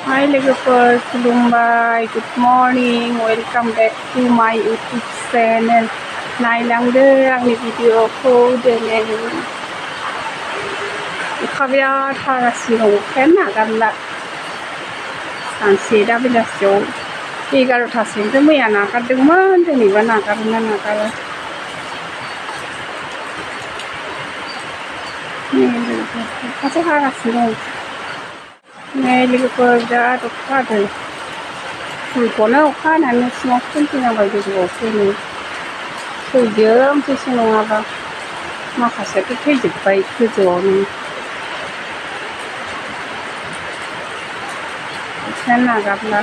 Hi लोगोफोर खुलुमबाय good morning welcome back to my YouTube channel नायलांदो आंनि भिडिअखौ दिनै अखा बिराद हागासिनो दं अखायानो नागारला सानसे दा बेलासियाव 11:00टासिमसो मैया नागारदोंमोन दिनैबा नागारोना नागारा अखासो हागासिनो दं नै लोगोफोर बिराद अखा हादों फुलखौनो अखा हानानै सिङाव खोनफैनांबाय गोजौआवसो नै थैजोबसैसो नङाबा माखासेयाथ' थैजोब्बाय गोजौआवनो अखायानो नागारला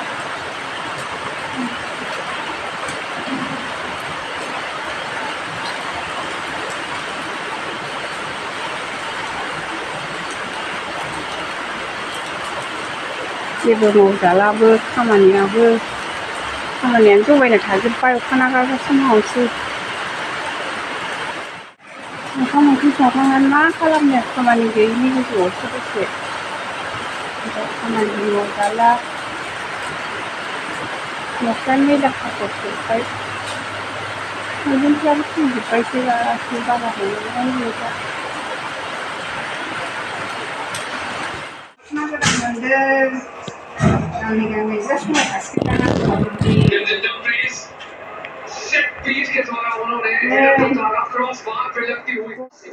जेबो मावजालाबो खामानियानो जगायना थाजोब्बाय अखा नागारगासिनो मावनोसै ओंखाम ओंख्रि संखांनानै मा खालामनो खामानि गैयिनि गोजौआवसो दसे खामानि मावजाला न'फ्रानो मैला खाथबजोब्बाय मैगंफ्राबो थैजोब्बायसो गासैबो बारा मोननायानो गैला ना गोदान मोनदों गांनै गांनै जा समायखासिगोन दाना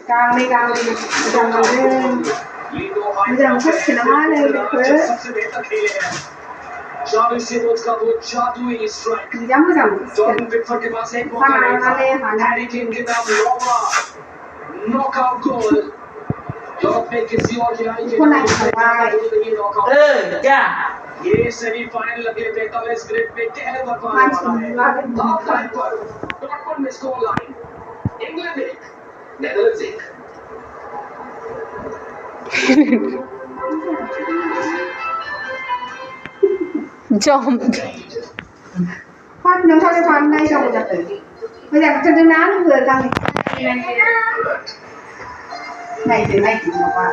गांनै गांनै गोदान मोनदों मोजां ओंखारसिगोन नामा नै लोगोफोर जा मोजां मोनसिगोन अखा नागारनानै हानाय बेखौ नायखांबाय ये सेमीफाइनल अगले 45 मिनट में कहर बरपाने वाला है हाफ टाइम पर डॉटमुंड में score line England 1 Netherlands 1 jump नोंथाङा फान नायजागौ जाखो मोजां खोथादों ना लोगो गांनै नायदो माबा